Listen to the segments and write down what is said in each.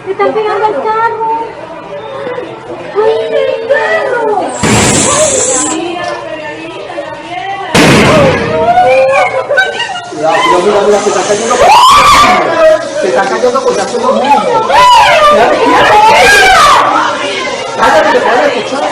¡Se están pegando al carro! ¡Ay, el carro! Cuidado, mira, se está cayendo. Se está cayendo porque hace lo mismo. Cállate, te puedes escuchar.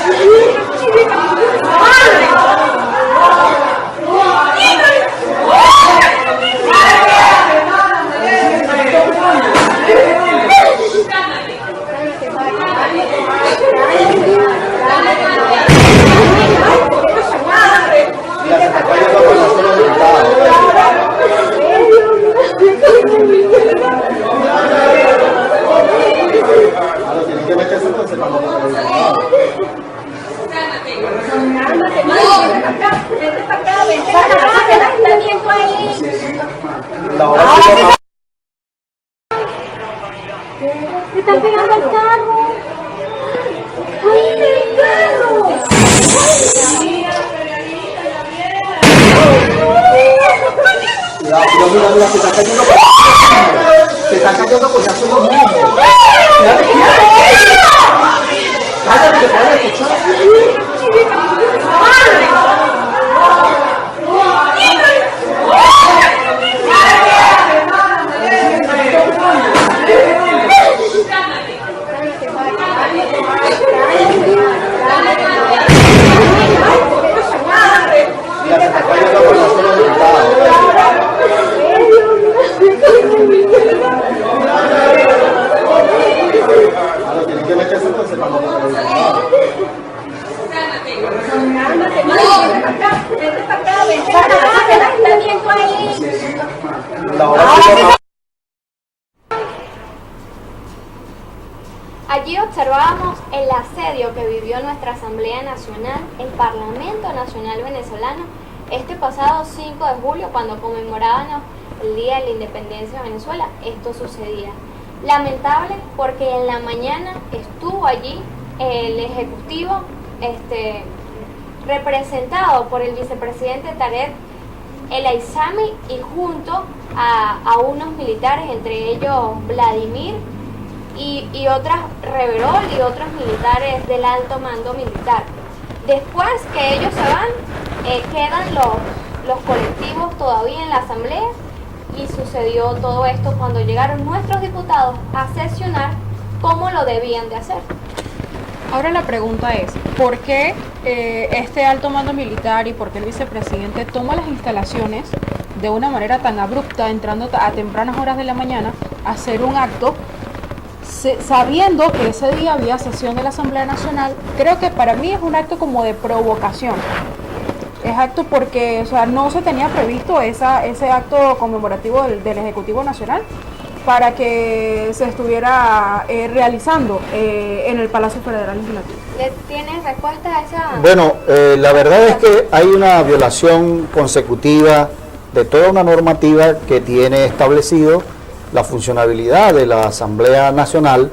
¡Se están pegando al carro! ¡Ay, el carro! Cuidado, mira, se está cayendo. Se está cayendo porque hace lo mismo. Cállate, te puedes escuchar. Allí observábamos el asedio que vivió nuestra Asamblea Nacional, el Parlamento Nacional Venezolano, este pasado 5 de julio, cuando conmemorábamos el Día de la Independencia de Venezuela. Esto sucedía. Lamentable porque en la mañana estuvo allí el Ejecutivo representado por el vicepresidente Tarek El Aissami y junto a unos militares, entre ellos Vladimir y otras Reverol y otros militares del alto mando militar. Después que ellos se van, quedan los colectivos todavía en la asamblea y sucedió todo esto cuando llegaron nuestros diputados a sesionar como lo debían de hacer. Ahora la pregunta es, ¿por qué este alto mando militar y por qué el vicepresidente toma las instalaciones de una manera tan abrupta, entrando a tempranas horas de la mañana a hacer un acto, sabiendo que ese día había sesión de la Asamblea Nacional? Creo que para mí es un acto como de provocación. Es acto porque, o sea, no se tenía previsto ese acto conmemorativo del Ejecutivo Nacional para que se estuviera realizando en el Palacio Federal Legislativo. ¿Tienes respuesta a esa? Bueno, la verdad es que hay una violación consecutiva de toda una normativa que tiene establecido la funcionabilidad de la Asamblea Nacional.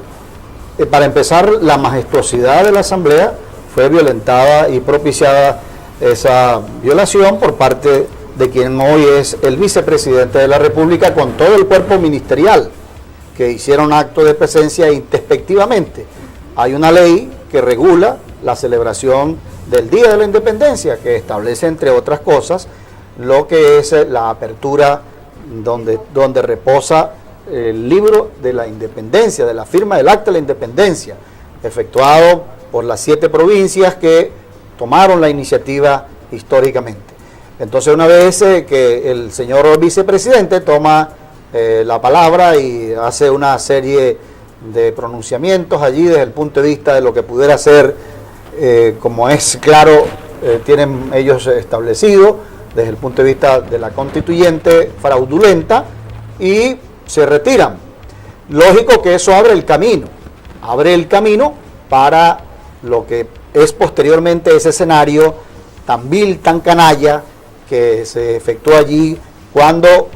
Para empezar, la majestuosidad de la Asamblea fue violentada y propiciada esa violación por parte de quien hoy es el vicepresidente de la República con todo el cuerpo ministerial que hicieron acto de presencia introspectivamente. Hay una ley que regula la celebración del Día de la Independencia que establece, entre otras cosas, lo que es la apertura donde reposa el libro de la independencia, de la firma del acta de la independencia, efectuado por las 7 provincias que tomaron la iniciativa históricamente. Entonces, una vez que el señor vicepresidente toma la palabra y hace una serie de pronunciamientos allí desde el punto de vista de lo que pudiera ser, como es claro, tienen ellos establecido desde el punto de vista de la constituyente fraudulenta, y se retiran. Lógico que eso abre el camino para lo que es posteriormente ese escenario tan vil, tan canalla, que se efectúa allí cuando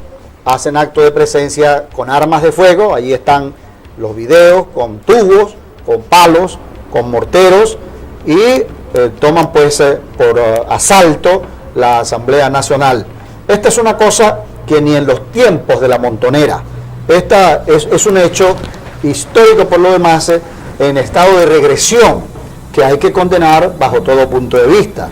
hacen acto de presencia con armas de fuego. Allí están los videos con tubos, con palos, con morteros, y toman pues por asalto la Asamblea Nacional. Esta es una cosa que ni en los tiempos de la Montonera, Esta es un hecho histórico por lo demás, en estado de regresión, que hay que condenar bajo todo punto de vista,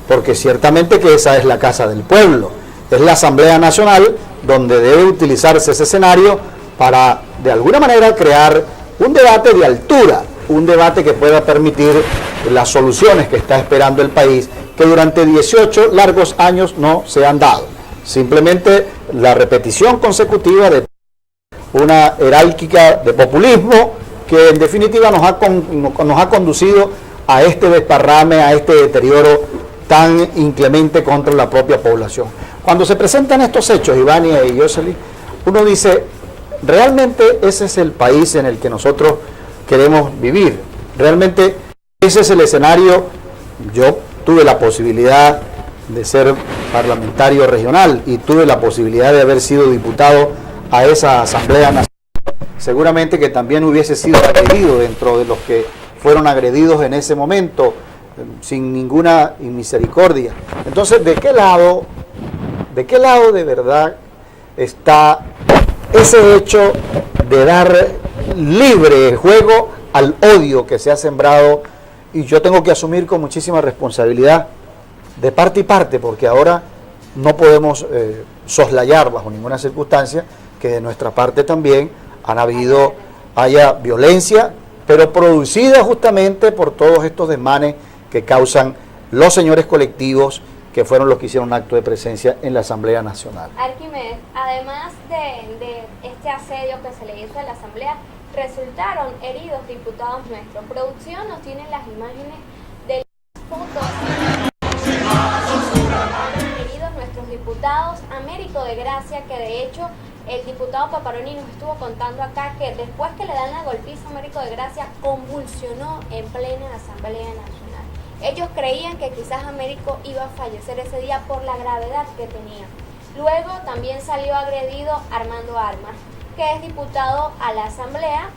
porque ciertamente que esa es la casa del pueblo, es la Asamblea Nacional donde debe utilizarse ese escenario para de alguna manera crear un debate de altura, un debate que pueda permitir las soluciones que está esperando el país, que durante 18 largos años no se han dado. Simplemente la repetición consecutiva de una heráldica de populismo que en definitiva nos ha conducido a este desparrame, a este deterioro tan inclemente contra la propia población. Cuando se presentan estos hechos, Ivania y Jocelyn, uno dice, realmente ese es el país en el que nosotros queremos vivir. Realmente ese es el escenario. Yo tuve la posibilidad de ser parlamentario regional y tuve la posibilidad de haber sido diputado a esa Asamblea Nacional. Seguramente que también hubiese sido agredido dentro de los que fueron agredidos en ese momento, sin ninguna misericordia. Entonces, ¿de qué lado de verdad está ese hecho de dar libre juego al odio que se ha sembrado? Y yo tengo que asumir con muchísima responsabilidad de parte y parte, porque ahora no podemos soslayar bajo ninguna circunstancia que de nuestra parte también haya violencia, pero producida justamente por todos estos desmanes que causan los señores colectivos que fueron los que hicieron un acto de presencia en la Asamblea Nacional. Arquímedes, además de este asedio que se le hizo a la Asamblea, resultaron heridos diputados nuestros. Producción nos tiene las imágenes de las fotos. Heridos nuestros diputados. Américo de Gracia, que de hecho el diputado Paparoni nos estuvo contando acá que después que le dan la golpiza a Américo de Gracia, convulsionó en plena Asamblea Nacional. Ellos creían que quizás Américo iba a fallecer ese día por la gravedad que tenía. Luego también salió agredido Armando Armas, que es diputado a la Asamblea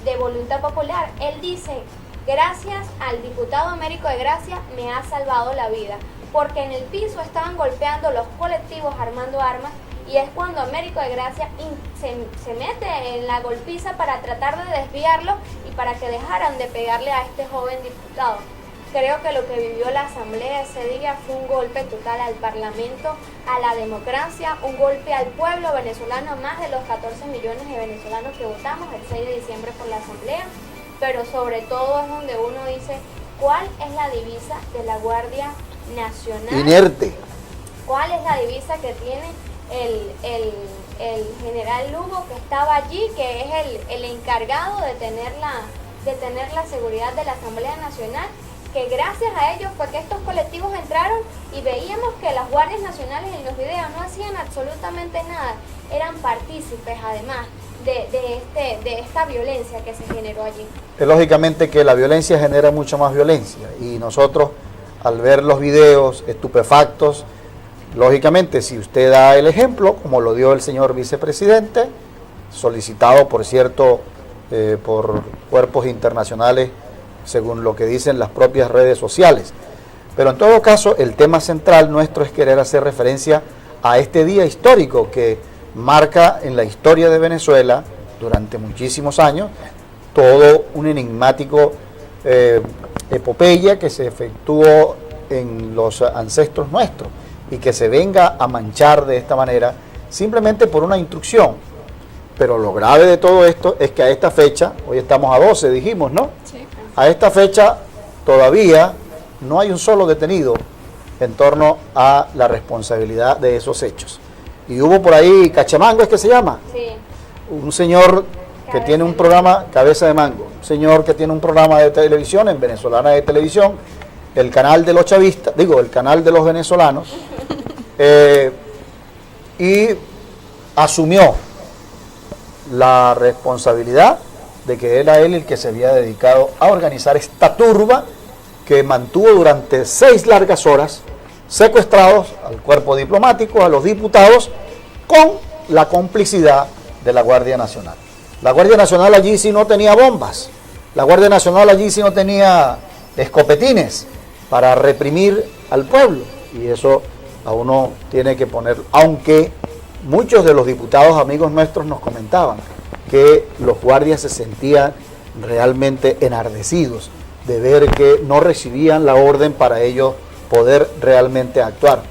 de Voluntad Popular. Él dice, gracias al diputado Américo de Gracia me ha salvado la vida, porque en el piso estaban golpeando los colectivos Armando Armas, y es cuando Américo de Gracia se mete en la golpiza para tratar de desviarlo y para que dejaran de pegarle a este joven diputado. Creo que lo que vivió la Asamblea ese día fue un golpe total al Parlamento, a la democracia, un golpe al pueblo venezolano, más de los 14 millones de venezolanos que votamos el 6 de diciembre por la Asamblea, pero sobre todo es donde uno dice, ¿cuál es la divisa de la Guardia Nacional? Inerte. ¿Cuál es la divisa que tiene el general Lugo, que estaba allí, que es el encargado de tener la seguridad de la Asamblea Nacional? Que gracias a ellos fue que estos colectivos entraron y veíamos que las guardias nacionales en los videos no hacían absolutamente nada, eran partícipes además de esta violencia que se generó allí. Es lógicamente que la violencia genera mucha más violencia y nosotros al ver los videos estupefactos, lógicamente si usted da el ejemplo, como lo dio el señor vicepresidente, solicitado por cierto por cuerpos internacionales, según lo que dicen las propias redes sociales. Pero en todo caso, el tema central nuestro es querer hacer referencia a este día histórico que marca en la historia de Venezuela durante muchísimos años todo un enigmático epopeya que se efectuó en los ancestros nuestros y que se venga a manchar de esta manera simplemente por una instrucción. Pero lo grave de todo esto es que a esta fecha, hoy estamos a 12, dijimos, ¿no? Sí. A esta fecha todavía no hay un solo detenido en torno a la responsabilidad de esos hechos. Y hubo por ahí, Cachamango es que se llama, Sí. un señor que tiene un programa, Cabeza de Mango, un señor que tiene un programa de televisión en Venezolana de Televisión, el canal de los chavistas, el canal de los venezolanos, y asumió la responsabilidad de que era él el que se había dedicado a organizar esta turba que mantuvo durante 6 largas horas secuestrados al cuerpo diplomático, a los diputados, con la complicidad de la Guardia Nacional. La Guardia Nacional allí sí no tenía bombas, la Guardia Nacional allí sí no tenía escopetines para reprimir al pueblo, y eso a uno tiene que poner, aunque muchos de los diputados amigos nuestros nos comentaban que los guardias se sentían realmente enardecidos de ver que no recibían la orden para ellos poder realmente actuar.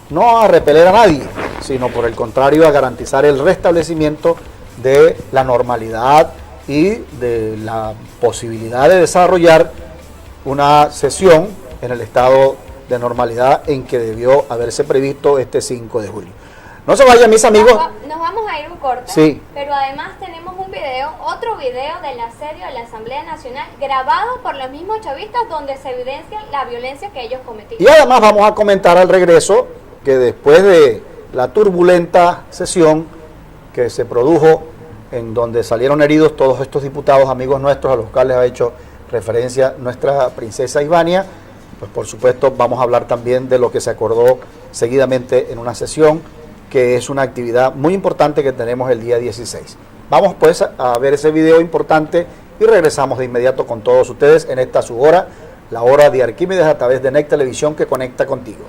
No a repeler a nadie, sino por el contrario a garantizar el restablecimiento de la normalidad y de la posibilidad de desarrollar una sesión en el estado de normalidad en que debió haberse previsto este 5 de julio. No se vayan, mis amigos. Nos vamos a ir un corte, sí, pero además tenemos un video, otro video del asedio de la Asamblea Nacional grabado por los mismos chavistas donde se evidencia la violencia que ellos cometieron. Y además vamos a comentar al regreso que después de la turbulenta sesión que se produjo en donde salieron heridos todos estos diputados amigos nuestros a los cuales ha hecho referencia nuestra princesa Ivania, pues por supuesto vamos a hablar también de lo que se acordó seguidamente en una sesión que es una actividad muy importante que tenemos el día 16. Vamos pues a ver ese video importante y regresamos de inmediato con todos ustedes en esta su hora, la hora de Arquímedes a través de NEC Televisión que conecta contigo.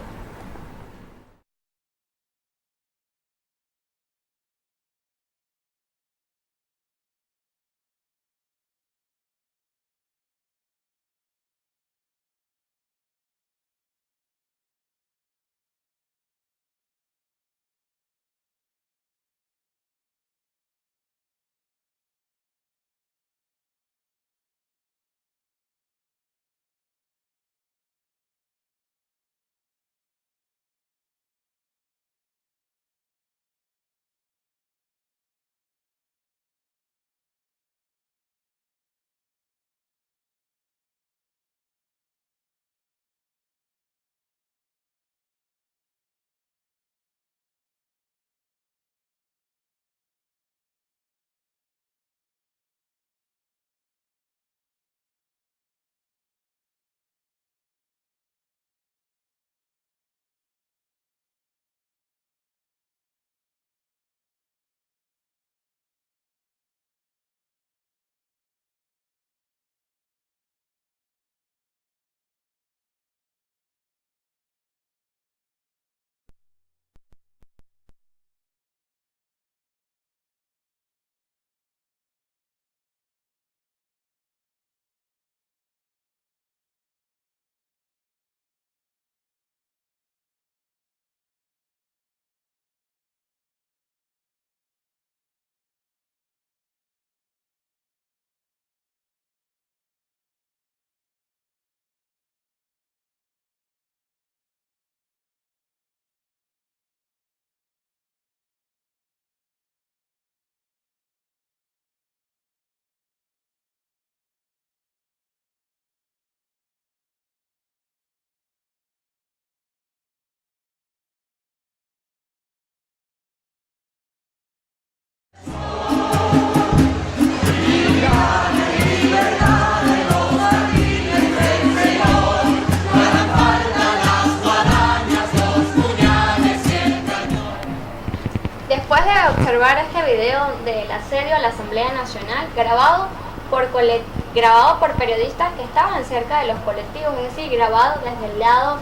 Después de observar este video del asedio a la Asamblea Nacional, grabado por periodistas que estaban cerca de los colectivos, es decir, grabado desde el lado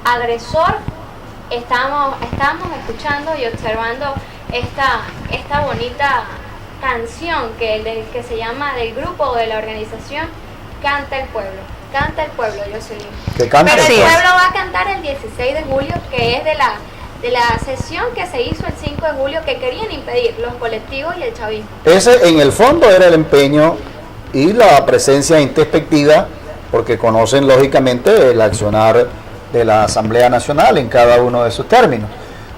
agresor, estábamos escuchando y observando esta bonita canción que se llama del grupo o de la organización Canta el Pueblo. Canta el Pueblo, yo soy. Pero el pueblo va a cantar el 16 de julio, que es de la sesión que se hizo el 5 de julio que querían impedir los colectivos y el chavismo. Ese en el fondo era el empeño y la presencia introspectiva, porque conocen lógicamente el accionar de la Asamblea Nacional en cada uno de sus términos.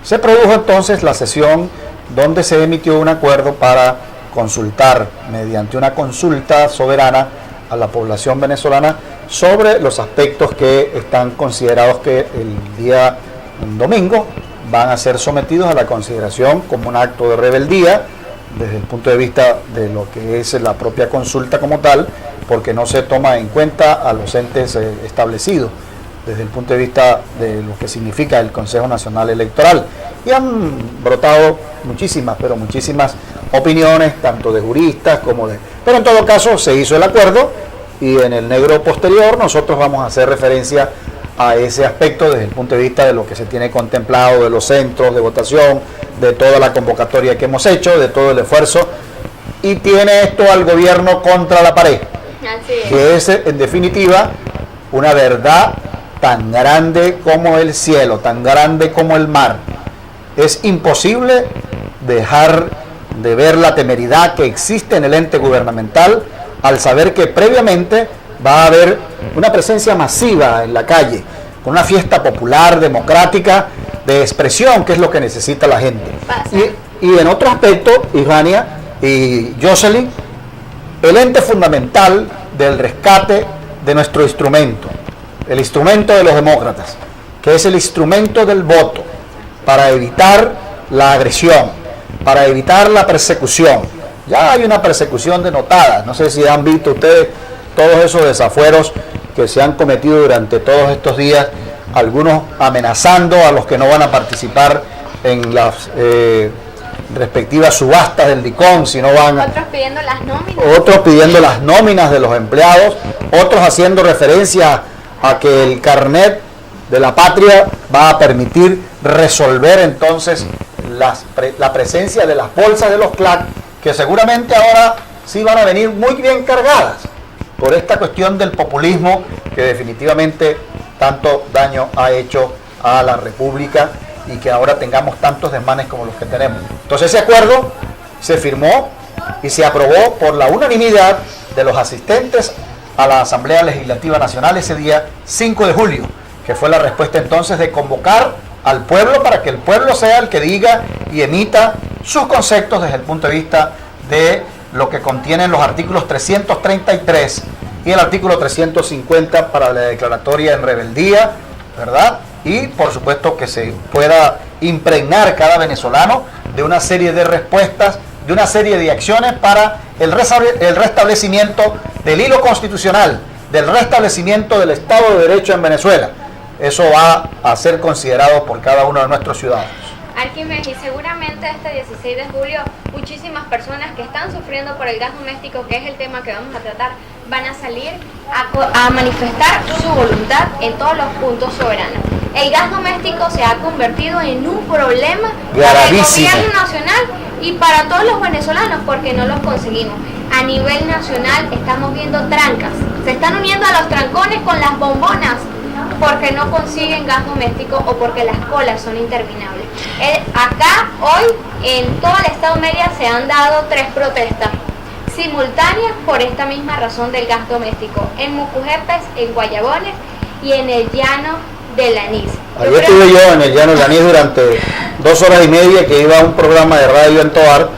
Se produjo entonces la sesión donde se emitió un acuerdo para consultar mediante una consulta soberana a la población venezolana sobre los aspectos que están considerados que el día domingo van a ser sometidos a la consideración como un acto de rebeldía desde el punto de vista de lo que es la propia consulta como tal, porque no se toma en cuenta a los entes establecidos desde el punto de vista de lo que significa el Consejo Nacional Electoral. Y han brotado muchísimas opiniones, tanto de juristas como de... Pero en todo caso se hizo el acuerdo y en el negro posterior nosotros vamos a hacer referencia a ese aspecto desde el punto de vista de lo que se tiene contemplado, de los centros de votación, de toda la convocatoria que hemos hecho, de todo el esfuerzo, y tiene esto al gobierno contra la pared, Así es. que es en definitiva una verdad tan grande como el cielo, tan grande como el mar. Es imposible dejar de ver la temeridad que existe en el ente gubernamental al saber que previamente va a haber una presencia masiva en la calle, con una fiesta popular, democrática, de expresión, que es lo que necesita la gente. Y en otro aspecto, Ivania y Jocelyn, el ente fundamental del rescate de nuestro instrumento, el instrumento de los demócratas, que es el instrumento del voto, para evitar la agresión, para evitar la persecución. Ya hay una persecución denotada, no sé si han visto ustedes todos esos desafueros que se han cometido durante todos estos días, algunos amenazando a los que no van a participar en las respectivas subastas del DICOM, si no van a... Otros pidiendo las nóminas. Otros pidiendo las nóminas de los empleados, otros haciendo referencia a que el carnet de la patria va a permitir resolver entonces la presencia de las bolsas de los CLAC, que seguramente ahora sí van a venir muy bien cargadas por esta cuestión del populismo que definitivamente tanto daño ha hecho a la República y que ahora tengamos tantos desmanes como los que tenemos. Entonces ese acuerdo se firmó y se aprobó por la unanimidad de los asistentes a la Asamblea Legislativa Nacional ese día 5 de julio, que fue la respuesta entonces de convocar al pueblo para que el pueblo sea el que diga y emita sus conceptos desde el punto de vista de lo que contienen los artículos 333 y el artículo 350 para la declaratoria en rebeldía, ¿verdad? Y por supuesto que se pueda impregnar cada venezolano de una serie de respuestas, de una serie de acciones para el restablecimiento del hilo constitucional, del restablecimiento del Estado de Derecho en Venezuela. Eso va a ser considerado por cada uno de nuestros ciudadanos. Arquímedes, y seguramente este 16 de julio muchísimas personas que están sufriendo por el gas doméstico, que es el tema que vamos a tratar, van a salir a manifestar su voluntad en todos los puntos soberanos. El gas doméstico se ha convertido en un problema para el gobierno nacional y para todos los venezolanos porque no los conseguimos. A nivel nacional estamos viendo trancas, se están uniendo a los trancones con las bombonas porque no consiguen gas doméstico o porque las colas son interminables. Acá hoy en todo el estado Mérida se han dado 3 protestas simultáneas por esta misma razón del gas doméstico, en Mucujepes, en Guayabones y en el llano del Anís. Ayer estuve yo en el llano del Anís durante 2 horas y media que iba a un programa de radio en Tovar,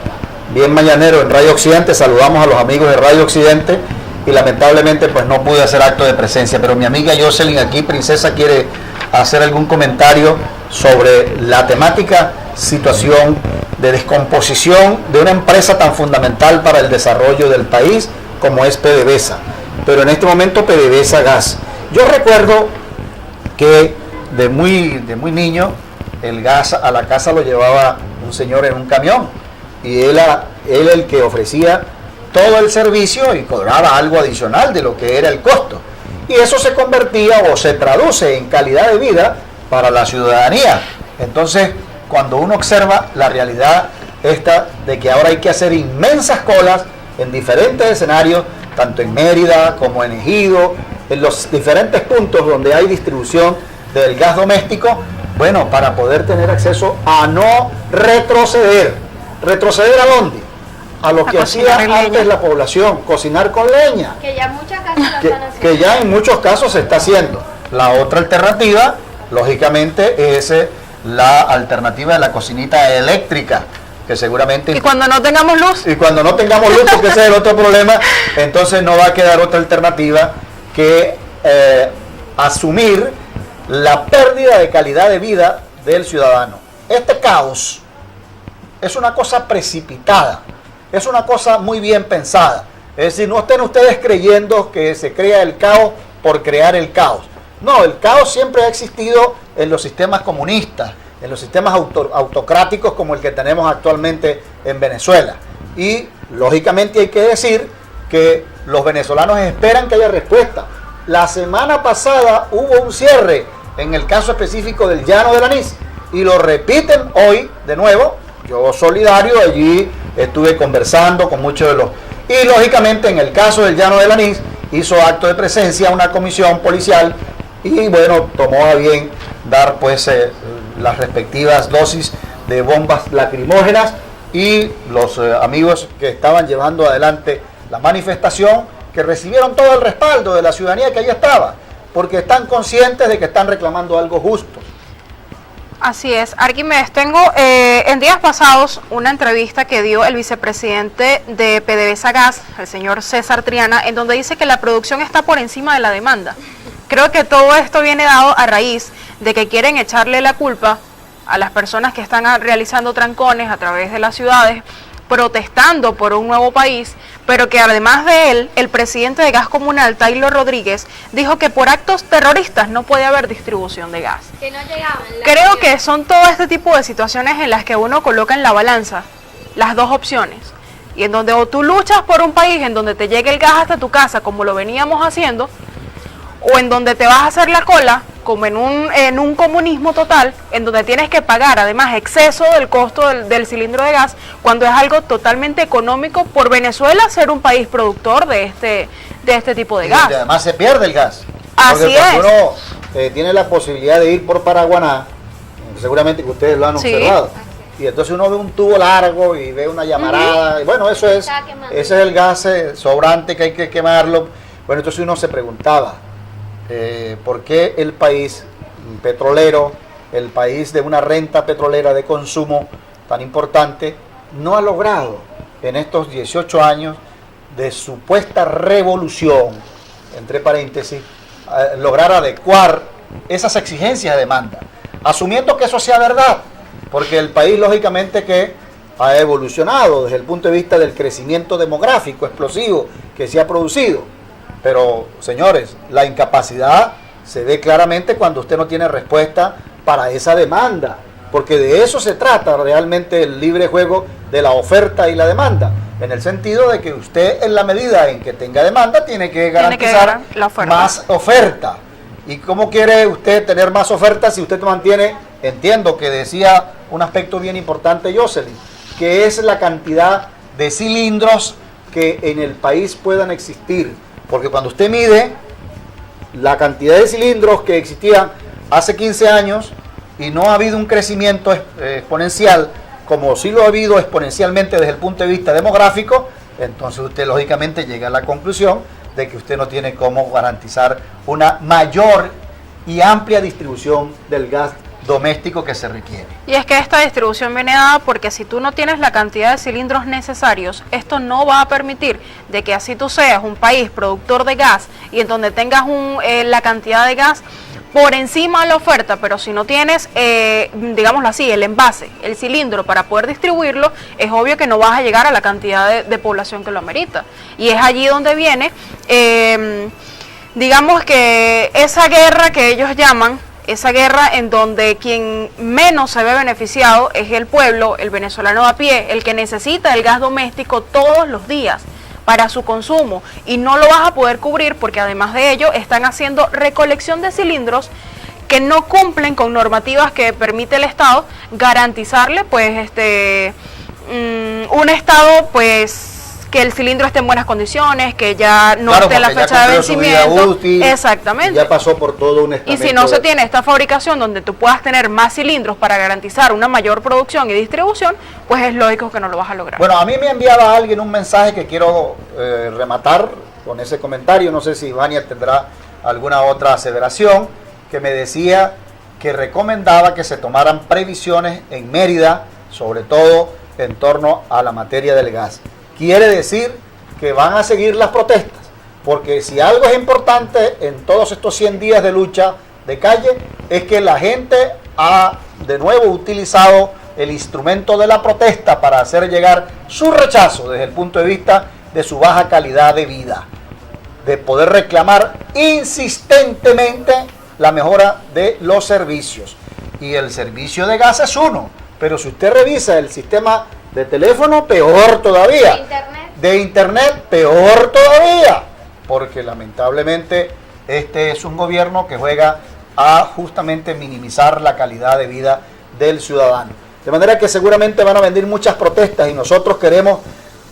bien mañanero en Radio Occidente. Saludamos a los amigos de Radio Occidente y lamentablemente pues no pude hacer acto de presencia, pero mi amiga Jocelyn aquí, princesa, quiere hacer algún comentario sobre la temática situación de descomposición de una empresa tan fundamental para el desarrollo del país como es PDVSA, pero en este momento PDVSA Gas. Yo recuerdo que de muy niño el gas a la casa lo llevaba un señor en un camión y él el que ofrecía todo el servicio y cobraba algo adicional de lo que era el costo. Y eso se convertía o se traduce en calidad de vida para la ciudadanía. Entonces, cuando uno observa la realidad esta de que ahora hay que hacer inmensas colas en diferentes escenarios, tanto en Mérida como en Ejido, en los diferentes puntos donde hay distribución del gas doméstico, bueno, para poder tener acceso a no retroceder. ¿Retroceder a dónde? A lo que hacía antes la población, cocinar con leña. Que ya muchas casas lo están haciendo. Que ya en muchos casos se está haciendo. La otra alternativa, lógicamente, es la alternativa de la cocinita eléctrica, que seguramente... Y cuando no tengamos luz. Y cuando no tengamos luz, porque ese es el otro problema, entonces no va a quedar otra alternativa que asumir la pérdida de calidad de vida del ciudadano. Este caos es una cosa precipitada, es una cosa muy bien pensada. Es decir, no estén ustedes creyendo que se crea el caos por crear el caos. No, el caos siempre ha existido en los sistemas comunistas, en los sistemas autocráticos como el que tenemos actualmente en Venezuela. Y lógicamente hay que decir que los venezolanos esperan que haya respuesta, La semana pasada hubo un cierre en el caso específico del Llano del Anís y lo repiten hoy de nuevo. Yo solidario, allí estuve conversando con muchos de los... Y lógicamente en el caso del Llano del Anís hizo acto de presencia una comisión policial y bueno, tomó a bien dar pues las respectivas dosis de bombas lacrimógenas y los amigos que estaban llevando adelante la manifestación, que recibieron todo el respaldo de la ciudadanía que allí estaba, porque están conscientes de que están reclamando algo justo. Así es, Arquímedes, tengo en días pasados una entrevista que dio el vicepresidente de PDVSA Gas, el señor César Triana, en donde dice que la producción está por encima de la demanda. Creo que todo esto viene dado a raíz de que quieren echarle la culpa a las personas que están realizando trancones a través de las ciudades, protestando por un nuevo país, pero que además de él, el presidente de Gas Comunal, Taylor Rodríguez, dijo que por actos terroristas no puede haber distribución de gas. Que no llegaban. Creo que son todo este tipo de situaciones en las que uno coloca en la balanza las dos opciones, y en donde o tú luchas por un país en donde te llegue el gas hasta tu casa, como lo veníamos haciendo, o en donde te vas a hacer la cola, como en un comunismo total, en donde tienes que pagar además exceso del costo del cilindro de gas, cuando es algo totalmente económico por Venezuela ser un país productor de este tipo de gas. Y además se pierde el gas. Así porque cuando es. uno tiene la posibilidad de ir por Paraguaná, seguramente que ustedes lo han observado, y entonces uno ve un tubo largo y ve una llamarada, y bueno, ese es el gas sobrante que hay que quemarlo. Bueno, entonces uno se preguntaba, ¿por qué el país petrolero, el país de una renta petrolera de consumo tan importante, no ha logrado en estos 18 años de supuesta revolución, entre paréntesis, lograr adecuar esas exigencias de demanda, asumiendo que eso sea verdad, porque el país lógicamente que ha evolucionado desde el punto de vista del crecimiento demográfico explosivo que se ha producido. Pero, señores, la incapacidad se ve claramente cuando usted no tiene respuesta para esa demanda, porque de eso se trata realmente el libre juego de la oferta y la demanda, en el sentido de que usted, en la medida en que tenga demanda, tiene que garantizar más oferta. ¿Y cómo quiere usted tener más oferta si usted mantiene, entiendo que decía un aspecto bien importante Jocelyn, que es la cantidad de cilindros que en el país puedan existir? Porque cuando usted mide la cantidad de cilindros que existían hace 15 años y no ha habido un crecimiento exponencial, como sí lo ha habido exponencialmente desde el punto de vista demográfico, entonces usted lógicamente llega a la conclusión de que usted no tiene cómo garantizar una mayor y amplia distribución del gas doméstico que se requiere. Y es que esta distribución viene dada porque si tú no tienes la cantidad de cilindros necesarios, esto no va a permitir de que así tú seas un país productor de gas y en donde tengas la cantidad de gas por encima de la oferta, pero si no tienes, digámoslo así, el envase, el cilindro para poder distribuirlo, es obvio que no vas a llegar a la cantidad de población que lo amerita. Y es allí donde viene, digamos que esa guerra que ellos llaman, esa guerra en donde quien menos se ve beneficiado es el pueblo, el venezolano a pie, el que necesita el gas doméstico todos los días para su consumo y no lo vas a poder cubrir porque además de ello están haciendo recolección de cilindros que no cumplen con normativas que permite el Estado garantizarle pues un estado pues que el cilindro esté en buenas condiciones, que ya no esté en la fecha de vencimiento. Útil, exactamente. Ya pasó por todo un estamento. Y si no se tiene esta fabricación donde tú puedas tener más cilindros para garantizar una mayor producción y distribución, pues es lógico que no lo vas a lograr. Bueno, a mí me enviaba alguien un mensaje que quiero rematar con ese comentario. No sé si Vania tendrá alguna otra aseveración, que me decía que recomendaba que se tomaran previsiones en Mérida, sobre todo en torno a la materia del gas. Quiere decir que van a seguir las protestas, porque si algo es importante en todos estos 100 días de lucha de calle, es que la gente ha de nuevo utilizado el instrumento de la protesta para hacer llegar su rechazo desde el punto de vista de su baja calidad de vida, de poder reclamar insistentemente la mejora de los servicios. Y el servicio de gas es uno, pero si usted revisa el sistema de teléfono, peor todavía. De internet, peor todavía. Porque lamentablemente Este es un gobierno que juega a justamente minimizar la calidad de vida del ciudadano. De manera que seguramente van a venir muchas protestas y nosotros queremos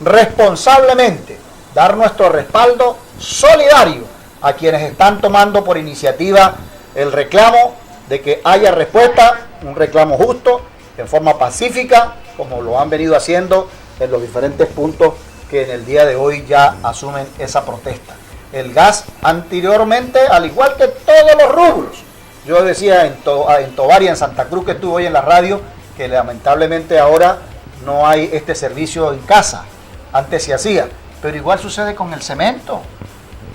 responsablemente dar nuestro respaldo solidario a quienes están tomando por iniciativa el reclamo de que haya respuesta, un reclamo justo, en forma pacífica, como lo han venido haciendo en los diferentes puntos que en el día de hoy ya asumen esa protesta. El gas anteriormente, al igual que todos los rubros, yo decía en Tovar y en Santa Cruz, que estuve hoy en la radio, que lamentablemente ahora no hay este servicio en casa, antes se hacía, pero igual sucede con el cemento.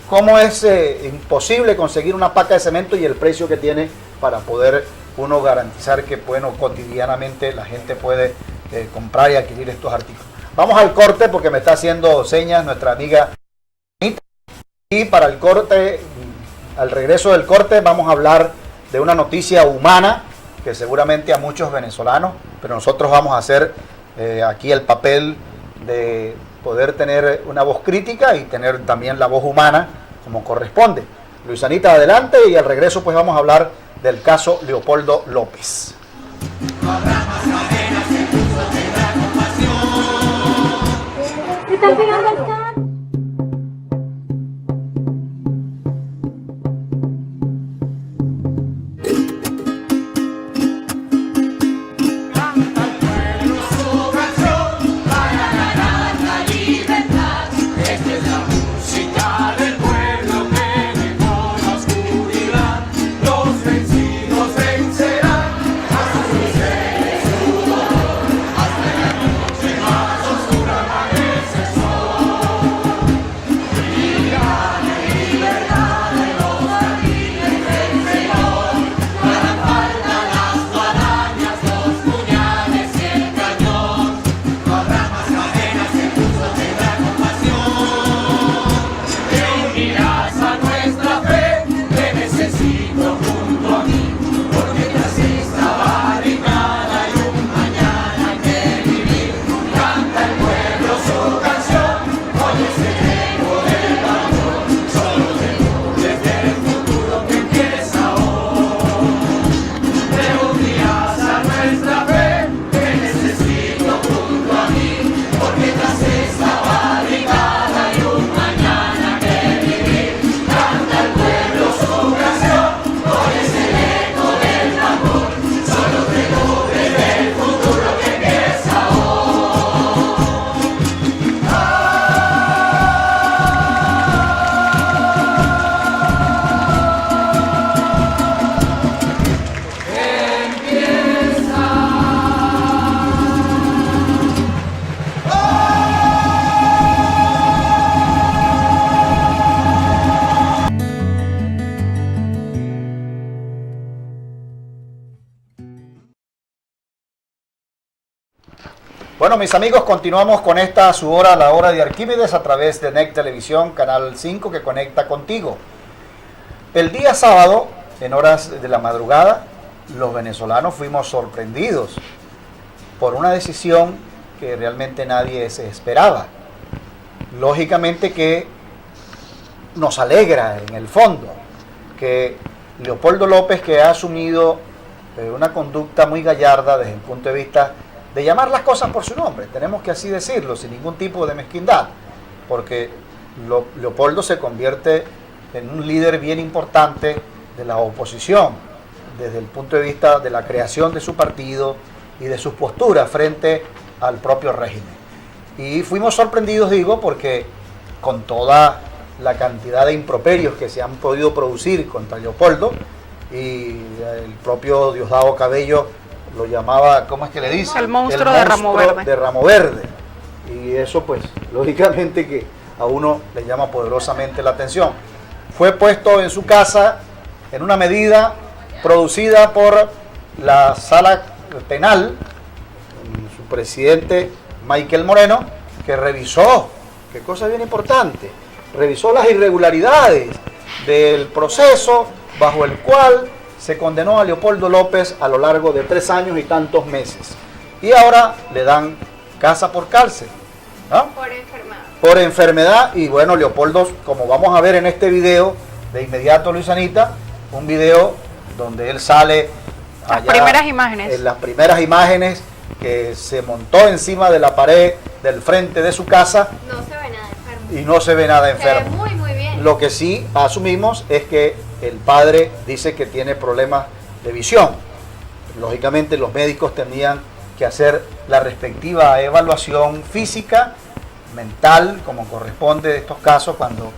¿Cómo es imposible conseguir una paca de cemento y el precio que tiene para poder uno garantizar que, bueno, cotidianamente la gente puede comprar y adquirir estos artículos? Vamos al corte porque me está haciendo señas nuestra amiga Anita. Y para el corte, al regreso del corte, vamos a hablar de una noticia humana que seguramente a muchos venezolanos, pero nosotros vamos a hacer aquí el papel de poder tener una voz crítica y tener también la voz humana como corresponde. Luisanita, adelante, y al regreso pues vamos a hablar del caso Leopoldo López. ¿Me están pegando al carro? Bueno, mis amigos, continuamos con esta su hora, la hora de Arquímedes, a través de NEC Televisión, Canal 5, que conecta contigo. El día sábado, en horas de la madrugada, los venezolanos fuimos sorprendidos por una decisión que realmente nadie se esperaba. Lógicamente que nos alegra en el fondo que Leopoldo López, que ha asumido una conducta muy gallarda desde el punto de vista de llamar las cosas por su nombre, tenemos que así decirlo, sin ningún tipo de mezquindad, porque Leopoldo se convierte en un líder bien importante de la oposición, desde el punto de vista de la creación de su partido y de sus posturas frente al propio régimen. Y fuimos sorprendidos, digo, porque con toda la cantidad de improperios que se han podido producir contra Leopoldo, y el propio Diosdado Cabello lo llamaba, ¿cómo es que le dice? El monstruo de Ramo Verde. De Ramo Verde. Y eso pues lógicamente que a uno le llama poderosamente la atención. Fue puesto en su casa en una medida producida por la sala penal, su presidente Michael Moreno, que revisó, qué cosa bien importante, revisó las irregularidades del proceso bajo el cual se condenó a Leopoldo López a lo largo de 3 años y tantos meses. Y ahora le dan casa por cárcel, ¿no? Por enfermedad. Por enfermedad. Y bueno, Leopoldo, como vamos a ver en este video, de inmediato, Luisanita, un video donde él sale Las allá primeras imágenes. en las primeras imágenes, que se montó encima de la pared del frente de su casa No se ve nada enfermo. y no se ve nada Se ve enfermo. muy, muy bien. Lo que sí asumimos es que el padre dice que tiene problemas de visión. Lógicamente los médicos tendrían que hacer la respectiva evaluación física, mental, como corresponde en estos casos, cuando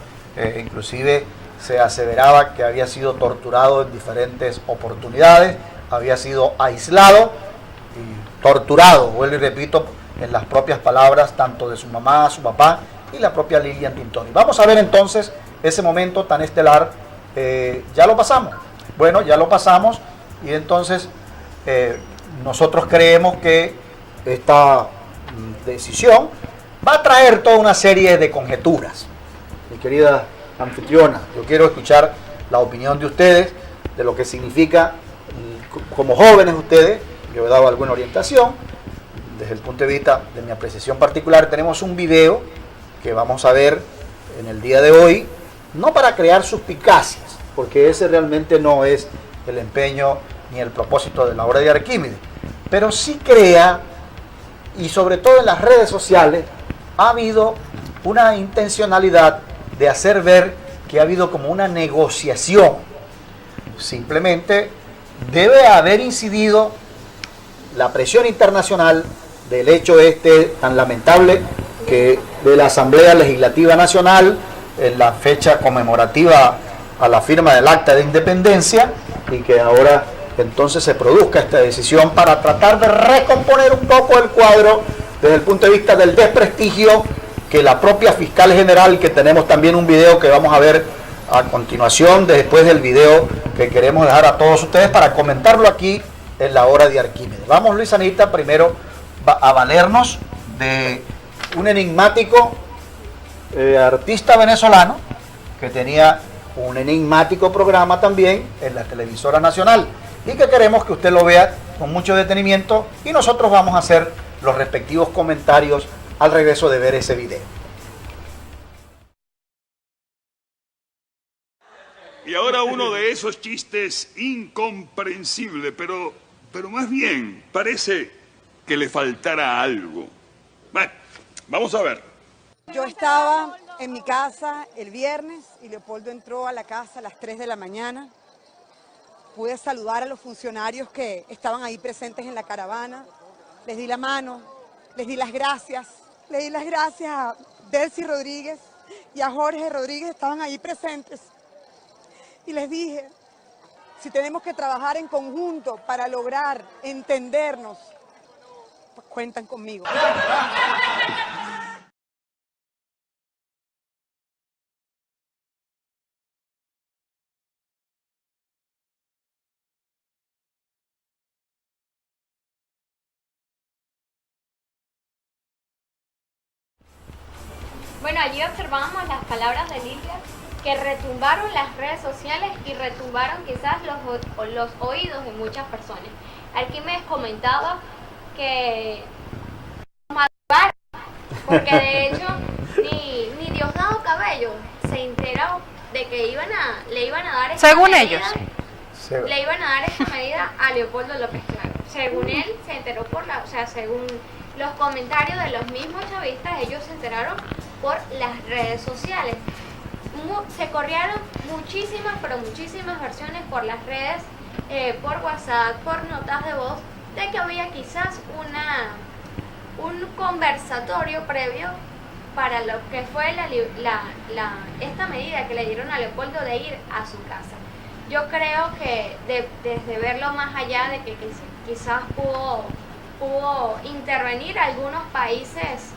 inclusive se aseveraba que había sido torturado en diferentes oportunidades, había sido aislado y torturado, vuelvo y repito, en las propias palabras tanto de su mamá, su papá y la propia Lilian Tintori. Vamos a ver entonces ese momento tan estelar. Ya lo pasamos. Bueno, ya lo pasamos y entonces nosotros creemos que esta decisión va a traer toda una serie de conjeturas. Mi querida anfitriona, yo quiero escuchar la opinión de ustedes, de lo que significa, como jóvenes ustedes, yo he dado alguna orientación, desde el punto de vista de mi apreciación particular. Tenemos un video que vamos a ver en el día de hoy, no para crear suspicacias, porque ese realmente no es el empeño ni el propósito de la obra de Arquímedes, pero sí crea, y sobre todo en las redes sociales, ha habido una intencionalidad de hacer ver que ha habido como una negociación. Simplemente debe haber incidido la presión internacional del hecho tan lamentable que de la Asamblea Legislativa Nacional en la fecha conmemorativa a la firma del Acta de Independencia, y que ahora entonces se produzca esta decisión para tratar de recomponer un poco el cuadro desde el punto de vista del desprestigio que la propia fiscal general, que tenemos también un video que vamos a ver a continuación, después del video que queremos dejar a todos ustedes para comentarlo aquí en la hora de Arquímedes. Vamos, Luisanita, primero a valernos de un enigmático artista venezolano que tenía un enigmático programa también en la televisora nacional y que queremos que usted lo vea con mucho detenimiento, y nosotros vamos a hacer los respectivos comentarios al regreso de ver ese video. Y ahora uno de esos chistes incomprensible, pero más bien parece que le faltara algo. Bueno, vamos a ver. Yo estaba en mi casa el viernes y Leopoldo entró a la casa a las 3 de la mañana. Pude saludar a los funcionarios que estaban ahí presentes en la caravana. Les di la mano, les di las gracias. Le di las gracias a Delcy Rodríguez y a Jorge Rodríguez, estaban ahí presentes. Y les dije, si tenemos que trabajar en conjunto para lograr entendernos, pues cuentan conmigo. Bueno, allí observamos las palabras de Lilia que retumbaron las redes sociales y retumbaron quizás los oídos de muchas personas. Arquímedes comentaba que madrugaron, porque de hecho ni Diosdado Cabello se enteró de que le iban a dar esta Según medida, ellos. le iban a dar esta medida a Leopoldo López Claro. Según él se enteró según los comentarios de los mismos chavistas, ellos se enteraron por las redes sociales. Se corrieron muchísimas versiones por las redes, por WhatsApp, por notas de voz, de que había quizás un conversatorio previo para lo que fue esta medida que le dieron a Leopoldo de ir a su casa. Yo creo que desde verlo más allá de que quizás pudo intervenir algunos países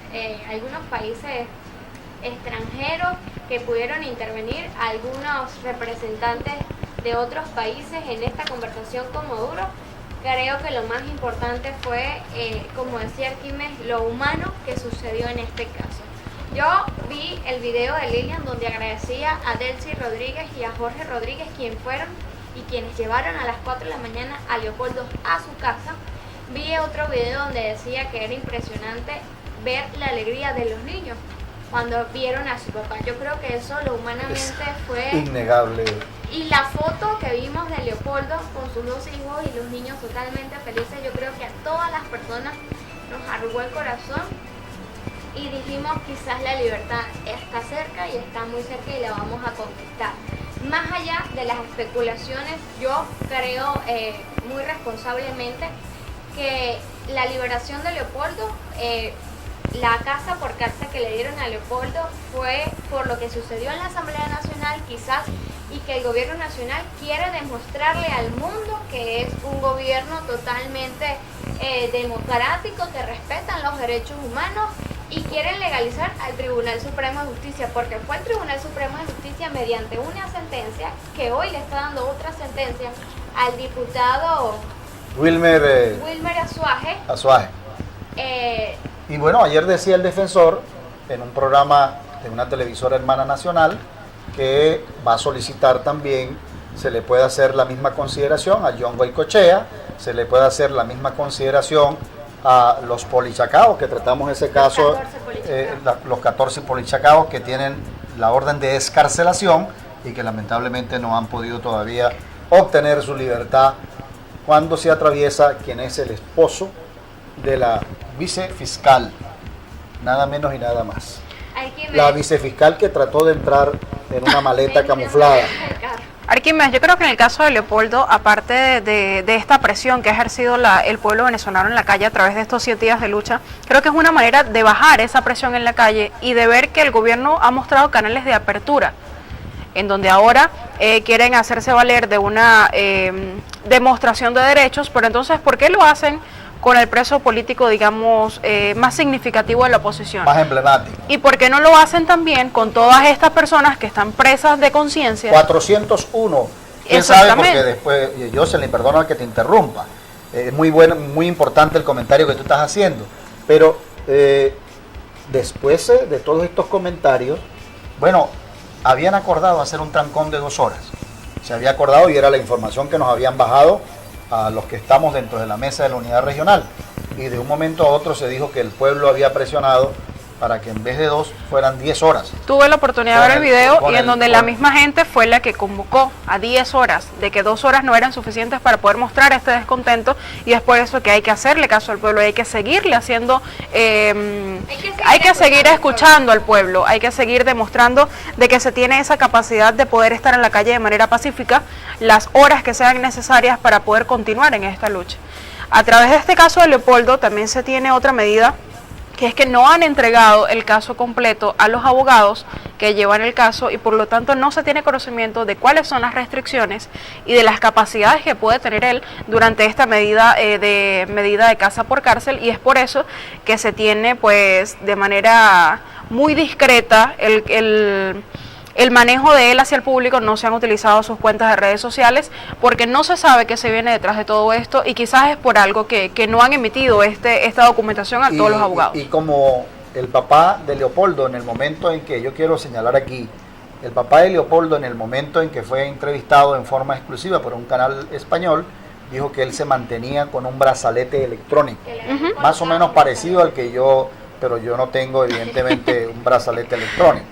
extranjeros, que pudieron intervenir algunos representantes de otros países en esta conversación con Maduro. Creo que lo más importante fue, como decía Arquímedes, lo humano que sucedió en este caso. Yo vi el video de Lilian donde agradecía a Delcy Rodríguez y a Jorge Rodríguez, quienes fueron y quienes llevaron a las 4 de la mañana a Leopoldo a su casa. Vi otro video donde decía que era impresionante ver la alegría de los niños, cuando vieron a su papá. Yo creo que eso lo humanamente fue... Innegable. Y la foto que vimos de Leopoldo con sus dos hijos y los niños totalmente felices, yo creo que a todas las personas nos arrugó el corazón y dijimos quizás la libertad está cerca y está muy cerca y la vamos a conquistar. Más allá de las especulaciones, yo creo muy responsablemente que la liberación de Leopoldo, la casa por cárcel que le dieron a Leopoldo fue por lo que sucedió en la Asamblea Nacional quizás, y que el gobierno nacional quiere demostrarle al mundo que es un gobierno totalmente democrático, que respetan los derechos humanos y quieren legalizar al Tribunal Supremo de Justicia, porque fue el Tribunal Supremo de Justicia mediante una sentencia que hoy le está dando otra sentencia al diputado Wilmer Azuaje. Y bueno, ayer decía el defensor en un programa de una televisora hermana nacional que va a solicitar también, se le puede hacer la misma consideración a John Goycochea, se le puede hacer la misma consideración a los polichacaos, que tratamos ese caso, los 14 polichacaos que tienen la orden de excarcelación y que lamentablemente no han podido todavía obtener su libertad cuando se atraviesa quien es el esposo de la vicefiscal, nada menos y nada más. La vicefiscal que trató de entrar en una maleta camuflada. Arquímedes, yo creo que en el caso de Leopoldo, aparte de esta presión que ha ejercido el pueblo venezolano en la calle a través de estos 7 días de lucha, creo que es una manera de bajar esa presión en la calle y de ver que el gobierno ha mostrado canales de apertura, en donde ahora quieren hacerse valer de una demostración de derechos, pero entonces, ¿por qué lo hacen con el preso político, digamos, más significativo de la oposición? Más emblemático. ¿Y por qué no lo hacen también con todas estas personas que están presas de conciencia? 401. ¿Quién sabe? Porque después, Jocelyn, perdona que te interrumpa. Es muy bueno, muy importante el comentario que tú estás haciendo. Pero después de todos estos comentarios, bueno, habían acordado hacer un trancón de 2 horas. Se había acordado y era la información que nos habían bajado a los que estamos dentro de la mesa de la unidad regional, y de un momento a otro se dijo que el pueblo había presionado para que en vez de 2 fueran 10 horas. Tuve la oportunidad de ver el video y en donde la misma gente fue la que convocó a 10 horas, de que 2 horas no eran suficientes para poder mostrar este descontento, y es por eso que hay que hacerle caso al pueblo, hay que seguirle haciendo, hay que seguir escuchando al pueblo, hay que seguir demostrando de que se tiene esa capacidad de poder estar en la calle de manera pacífica las horas que sean necesarias para poder continuar en esta lucha. A través de este caso de Leopoldo también se tiene otra medida, que es que no han entregado el caso completo a los abogados que llevan el caso, y por lo tanto no se tiene conocimiento de cuáles son las restricciones y de las capacidades que puede tener él durante esta medida de casa por cárcel, y es por eso que se tiene pues de manera muy discreta el manejo de él hacia el público. No se han utilizado sus cuentas de redes sociales porque no se sabe qué se viene detrás de todo esto, y quizás es por algo que no han emitido esta documentación a todos los abogados. Y como el papá de Leopoldo, en el momento en que, yo quiero señalar aquí, el papá de Leopoldo en el momento en que fue entrevistado en forma exclusiva por un canal español, dijo que él se mantenía con un brazalete electrónico, más o menos parecido al que yo, pero yo no tengo evidentemente un brazalete electrónico.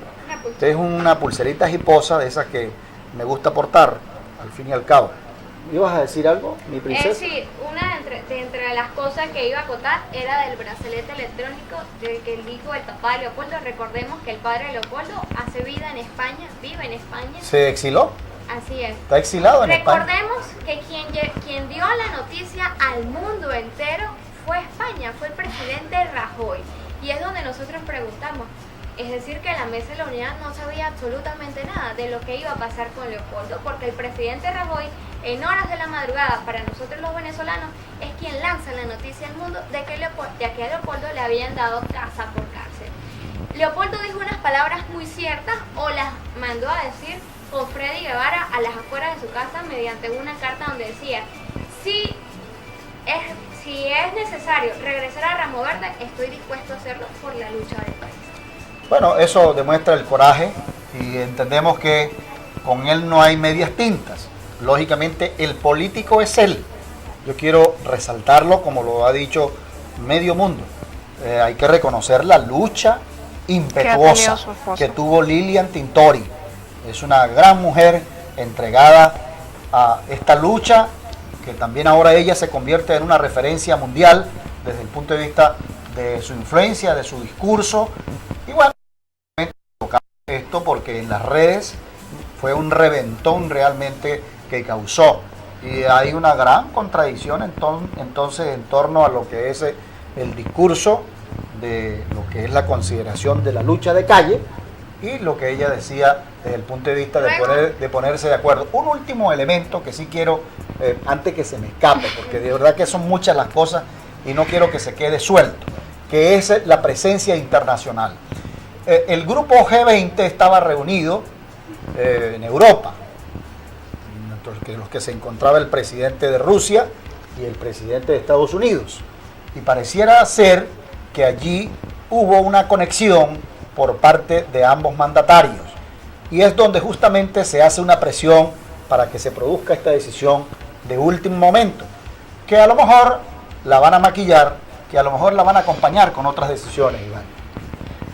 Esta es una pulserita jiposa de esas que me gusta portar, al fin y al cabo. ¿Ibas a decir algo, mi princesa? Sí, una de entre las cosas que iba a acotar era del brazalete electrónico del que dijo el papá de Leopoldo. Recordemos que el padre de Leopoldo hace vida en España, vive en España. ¿Se exiló? Así es. Está exilado en España. Recordemos que quien dio la noticia al mundo entero fue España, fue el presidente Rajoy. Y es donde nosotros preguntamos, es decir, que la mesa de la unidad no sabía absolutamente nada de lo que iba a pasar con Leopoldo, porque el presidente Rajoy, en horas de la madrugada, para nosotros los venezolanos, es quien lanza la noticia al mundo de que a Leopoldo le habían dado casa por cárcel. Leopoldo dijo unas palabras muy ciertas, o las mandó a decir con Freddy Guevara a las afueras de su casa mediante una carta donde decía: si es necesario regresar a Ramo Verde, estoy dispuesto a hacerlo por la lucha del país. Bueno, eso demuestra el coraje, y entendemos que con él no hay medias tintas. Lógicamente el político es él. Yo quiero resaltarlo como lo ha dicho medio mundo. Hay que reconocer la lucha impetuosa su esposo. que tuvo Lilian Tintori. Es una gran mujer entregada a esta lucha, que también ahora ella se convierte en una referencia mundial desde el punto de vista de su influencia, de su discurso. Y bueno, esto porque en las redes fue un reventón realmente que causó. Y hay una gran contradicción entonces en torno a lo que es el discurso de lo que es la consideración de la lucha de calle y lo que ella decía desde el punto de vista de ponerse de acuerdo. Un último elemento que sí quiero, antes que se me escape, porque de verdad que son muchas las cosas y no quiero que se quede suelto, que es la presencia internacional. El grupo G20 estaba reunido en Europa, entre los que se encontraba el presidente de Rusia y el presidente de Estados Unidos. Y pareciera ser que allí hubo una conexión por parte de ambos mandatarios. Y es donde justamente se hace una presión para que se produzca esta decisión de último momento, que a lo mejor la van a maquillar, que a lo mejor la van a acompañar con otras decisiones, Iván.